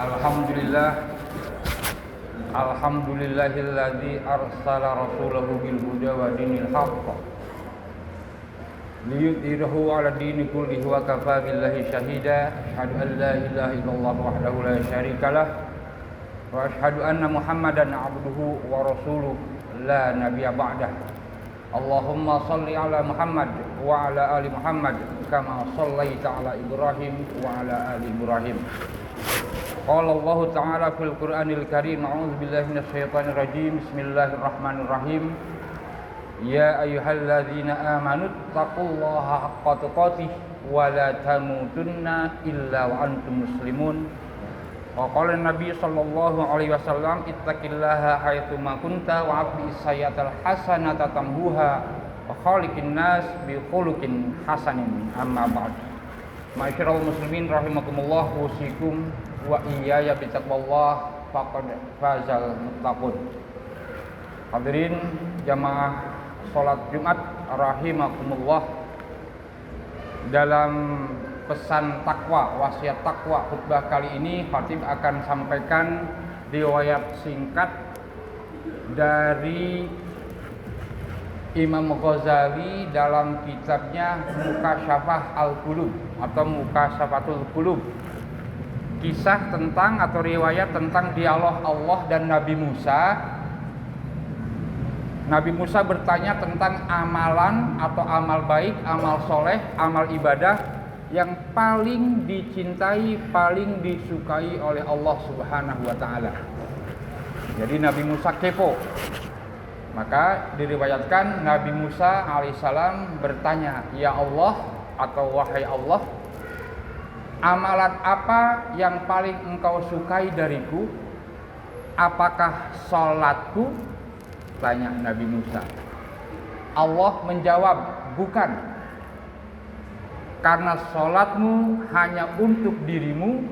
Alhamdulillah, alhamdulillahilladzi arsala rasulahu bil huda wa dinil haqq liyudhhirahu 'ala dini kullihi wa kafaa billahi shahida. Asyhadu an la ilaha illallah wahdahu la syarikalah wa asyhadu anna Muhammadan 'abduhu wa rasuluhu la nabiyya ba'dah. Allahumma shalli 'ala Muhammad wa 'ala ali Muhammad kama shallaita 'ala Ibrahim wa 'ala ali Ibrahim. Qala Allah Ta'ala fil Qur'anil Karim, a'udzu billahi minasyaitonir rajim. Bismillahirrahmanirrahim. Ya ayyuhalladzina amanu taqullaha haqqa tuqatih wa la tamutunna illa wa antum muslimun. Wa qala Nabi sallallahu alaihi wasallam, ittaqillaha haitsu ma kunta wa aqbi sayyatal hasanata tamhuha wa khaliqin nas bi khuluqin hasanin. Amma ba'd. Ma'asyiral muslimin rahimakumullah, usikum wa iyaya bitaqwallah faqad fazal muttaqun. Hadirin jamaah salat Jumat rahimakumullah, dalam pesan takwa, wasiat takwa khutbah kali ini khatib akan sampaikan riwayat singkat dari Imam Ghazali dalam kitabnya Mukasyafah Al-Qulub atau Mukasyafatul Qulub. Kisah tentang atau riwayat tentang dialog Allah dan Nabi Musa. Nabi Musa bertanya tentang amalan atau amal baik, amal soleh, amal ibadah yang paling dicintai, paling disukai oleh Allah Subhanahu wa Ta'ala. Jadi Nabi Musa kepo. Maka diriwayatkan Nabi Musa alaihissalam bertanya, "Ya Allah," atau "Wahai Allah, amalan apa yang paling engkau sukai dariku? Apakah salatku?" Tanya Nabi Musa. Allah menjawab, "Bukan. Karena salatmu hanya untuk dirimu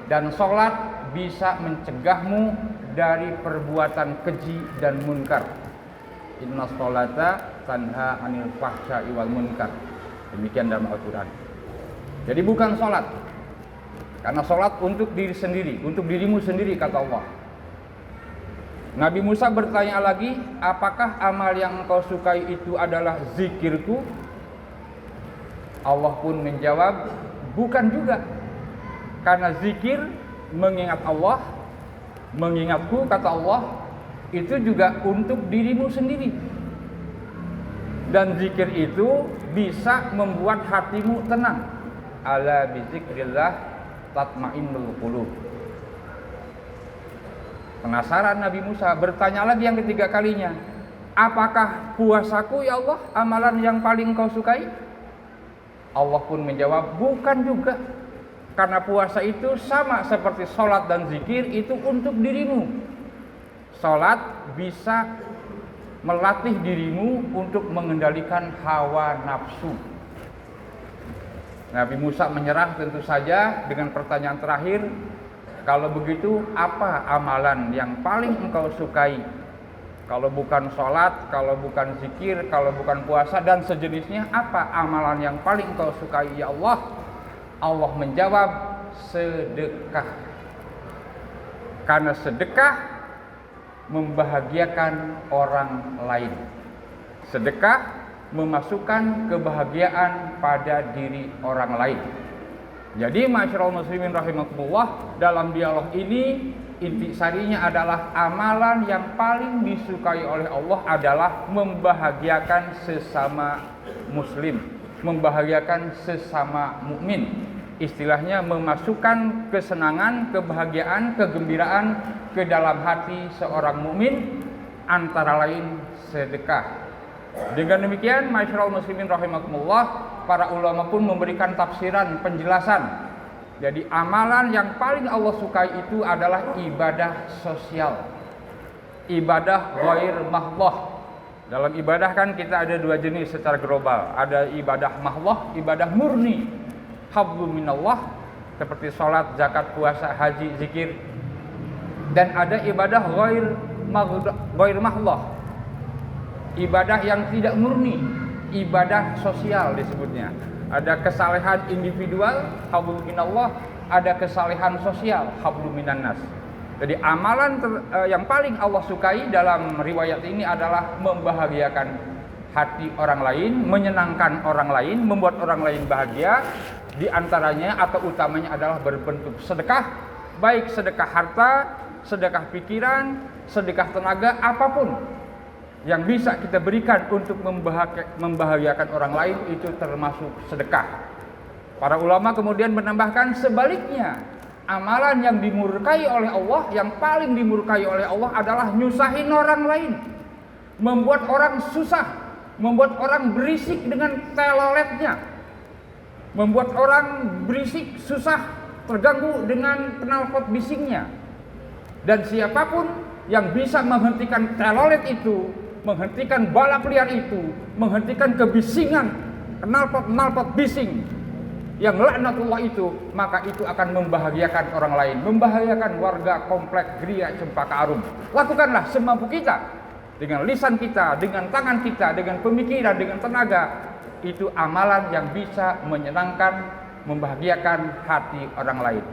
dan salat bisa mencegahmu dari perbuatan keji dan munkar. Inna sholata tanha 'anil fahsya'i wal munkar." Demikian dalam Al-Qur'an. Jadi bukan salat. Karena salat untuk diri sendiri, untuk dirimu sendiri, kata Allah. Nabi Musa bertanya lagi, "Apakah amal yang engkau sukai itu adalah zikirku?" Allah pun menjawab, "Bukan juga. Karena zikir, mengingat Allah, mengingatku, kata Allah, itu juga untuk dirimu sendiri. Dan zikir itu bisa membuat hatimu tenang. Ala bizikrillah tatmainnul qulub." Penasaran Nabi Musa, bertanya lagi yang ketiga kalinya, "Apakah puasaku, ya Allah, amalan yang paling kau sukai?" Allah pun menjawab, "Bukan juga. Karena puasa itu sama seperti sholat dan zikir, itu untuk dirimu. Sholat bisa melatih dirimu untuk mengendalikan hawa nafsu." Nabi Musa menyerah tentu saja dengan pertanyaan terakhir, "Kalau begitu, apa amalan yang paling engkau sukai? Kalau bukan sholat, kalau bukan zikir, kalau bukan puasa dan sejenisnya, apa amalan yang paling engkau sukai, ya Allah?" Allah menjawab, "Sedekah. Karena sedekah membahagiakan orang lain. Sedekah memasukkan kebahagiaan pada diri orang lain." Jadi ma'asyiral muslimin rahimakumullah, dalam dialog ini intisarinya adalah amalan yang paling disukai oleh Allah adalah membahagiakan sesama muslim, membahagiakan sesama mukmin. Istilahnya memasukkan kesenangan, kebahagiaan, kegembiraan ke dalam hati seorang mukmin, antara lain sedekah. Dengan demikian, ma'asyiral muslimin rahimakumullah, para ulama pun memberikan tafsiran, penjelasan. Jadi amalan yang paling Allah sukai itu adalah ibadah sosial, ibadah ghair mahdhah. Dalam ibadah kan kita ada dua jenis secara global. Ada ibadah mahdhah, ibadah murni, hablum minallah, seperti sholat, zakat, puasa, haji, zikir. Dan ada ibadah ghair mahdhah, ibadah yang tidak murni, ibadah sosial disebutnya. Ada kesalehan individual, hablum minallah, ada kesalehan sosial, hablum minan nas. Jadi amalan yang paling Allah sukai dalam riwayat ini adalah membahagiakan hati orang lain, menyenangkan orang lain, membuat orang lain bahagia. Di antaranya atau utamanya adalah berbentuk sedekah, baik sedekah harta, sedekah pikiran, sedekah tenaga, apapun yang bisa kita berikan untuk membahagiakan orang lain itu termasuk sedekah. Para ulama kemudian menambahkan sebaliknya, amalan yang dimurkai oleh Allah, yang paling dimurkai oleh Allah adalah nyusahin orang lain, membuat orang susah, membuat orang berisik dengan teloletnya, membuat orang berisik, susah, terganggu dengan knalpot bisingnya. Dan siapapun yang bisa menghentikan telolet itu, menghentikan balap liar itu, menghentikan kebisingan knalpot bising yang laknatullah itu, maka itu akan membahagiakan orang lain, membahagiakan warga komplek Gria Cempaka Arum. Lakukanlah semampu kita, dengan lisan kita, dengan tangan kita, dengan pemikiran, dengan tenaga. Itu amalan yang bisa menyenangkan, membahagiakan hati orang lain.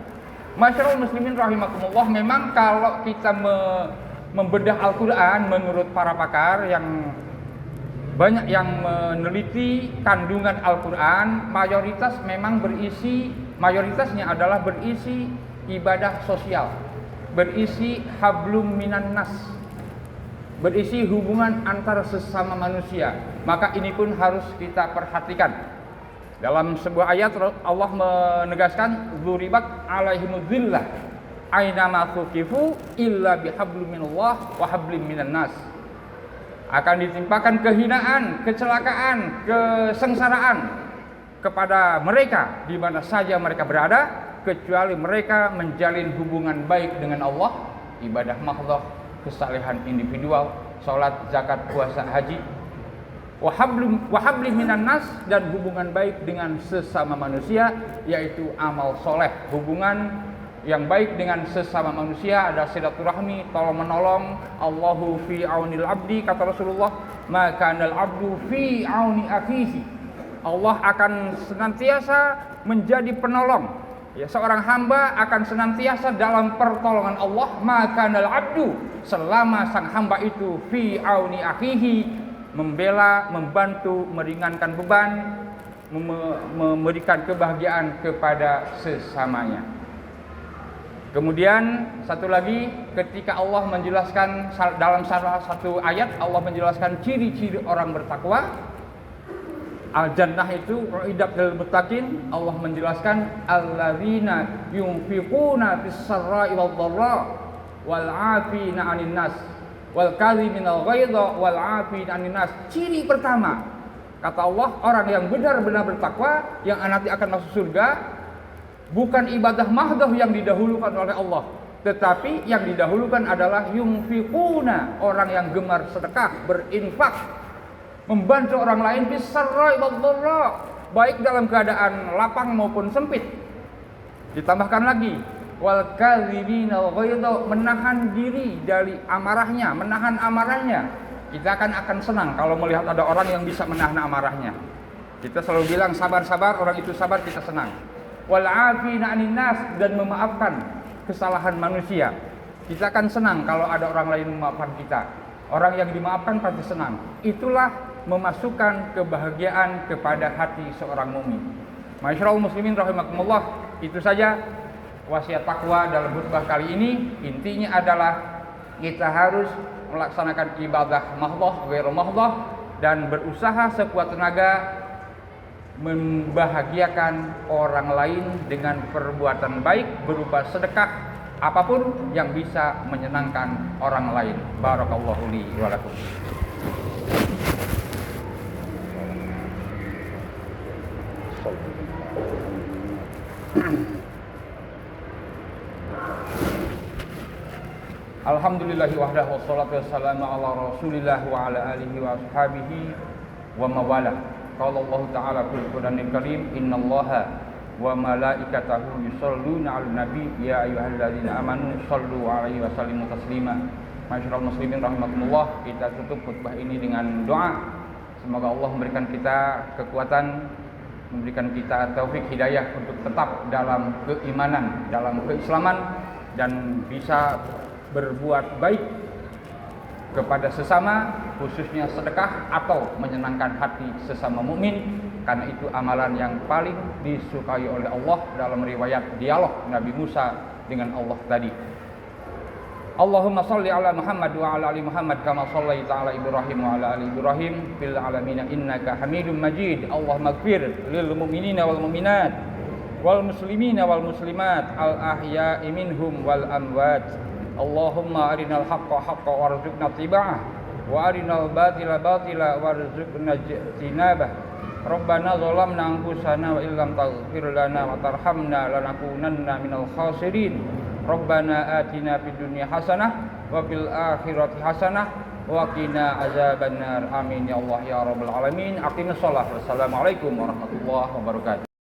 Masyaallah muslimin rahimakumullah, memang kalau kita membedah Al-Quran menurut para pakar yang banyak yang meneliti kandungan Al-Quran, mayoritasnya adalah berisi ibadah sosial, berisi hablum minan nas, berisi hubungan antara sesama manusia. Maka ini pun harus kita perhatikan. Dalam sebuah ayat Allah menegaskan, "Dzuribat alaihimudz dzillah aina ma tuqifu illa bihablum minallah wa hablim minan nas." Akan ditimpakan kehinaan, kecelakaan, kesengsaraan kepada mereka di mana saja mereka berada, kecuali mereka menjalin hubungan baik dengan Allah, ibadah mahdhah, kesalehan individual, salat, zakat, puasa, haji, wahablim minan nas, dan hubungan baik dengan sesama manusia, yaitu amal soleh. Hubungan yang baik dengan sesama manusia ada silaturahmi, tolong menolong. Allahu fi aunil abdi, kata Rasulullah, maka kanal abdu fi auni akhihi. Allah akan senantiasa menjadi penolong. Ya, seorang hamba akan senantiasa dalam pertolongan Allah, maka kanal abdu, selama sang hamba itu fi auni akhihi, membela, membantu, meringankan beban, memberikan kebahagiaan kepada sesamanya. Kemudian satu lagi, ketika Allah menjelaskan dalam salah satu ayat, Allah menjelaskan ciri-ciri orang bertakwa. Al-Jannah itu uiddat lil muttaqin. Allah menjelaskan alladzina yunfiquna fis-sarra'i wad-dharra wal 'afina 'anil nas wal kadhiminal ghaidha wal 'afina 'anil nas. Ciri pertama, kata Allah, orang yang benar-benar bertakwa yang nanti akan masuk surga, bukan ibadah mahdhah yang didahulukan oleh Allah, tetapi yang didahulukan adalah yunfiquna, orang yang gemar sedekah, berinfak, membantu orang lain bisarra wad-dharra, baik dalam keadaan lapang maupun sempit. Ditambahkan lagi wal kadhiminal ghaidha, menahan diri dari amarahnya, menahan amarahnya. Kita akan senang kalau melihat ada orang yang bisa menahan amarahnya. Kita selalu bilang sabar-sabar, orang itu sabar, kita senang. Wal 'afina 'anil nas, dan memaafkan kesalahan manusia. Kita akan senang kalau ada orang lain memaafkan kita. Orang yang dimaafkan pasti senang. Itulah memasukkan kebahagiaan kepada hati seorang mukmin. Masyaallah muslimin rahimakumullah, itu saja wasiat takwa dalam khutbah kali ini. Intinya adalah kita harus melaksanakan ibadah mahdhah, ghairu mahdhah, dan berusaha sekuat tenaga membahagiakan orang lain dengan perbuatan baik berupa sedekah, apapun yang bisa menyenangkan orang lain. Barakallahu li wa lakum. Alhamdulillahi wahdahu wassalatu wassalamu ala rasulillah wa ala alihi wa ashabihi wa mawala. Qala Allah Ta'ala fil Qur'anil Karim, innallaha wa malaikatahu yusholluna 'alan nabi ya ayyuhalladzina amanu shallu 'alaihi wa sallimu taslima. Masyaallah muslimin rahimakumullah, kita tutup khutbah ini dengan doa. Semoga Allah memberikan kita kekuatan memberikan kita taufik hidayah untuk tetap dalam keimanan, dalam keislaman, dan bisa berbuat baik kepada sesama, khususnya sedekah atau menyenangkan hati sesama mukmin, karena itu amalan yang paling disukai oleh Allah dalam riwayat dialog Nabi Musa dengan Allah tadi. Allahumma salli ala Muhammad wa ala ali Muhammad kama sallaita ala Ibrahim wa ala ali Ibrahim fil alamin innaka Hamidum Majid. Allahumma ighfir lil mu'minina wal mu'minat wal muslimina wal muslimat al ahya'i minhum wal amwat. Allahumma arinal haqqa haqqan warzuqna ittiba'ah wa arinal batila batila warzuqna ijtinabah. Rabbana zalamna anfusana wa illam taghfir lana wa tarhamna lanakunanna minal khasirin. Rabbana atina fid dunya hasanah wa fil akhirati hasanah wa qina azabannar. Amin ya Allah ya rabbal alamin. Aqimus shalah. Wassalamualaikum warahmatullahi wabarakatuh.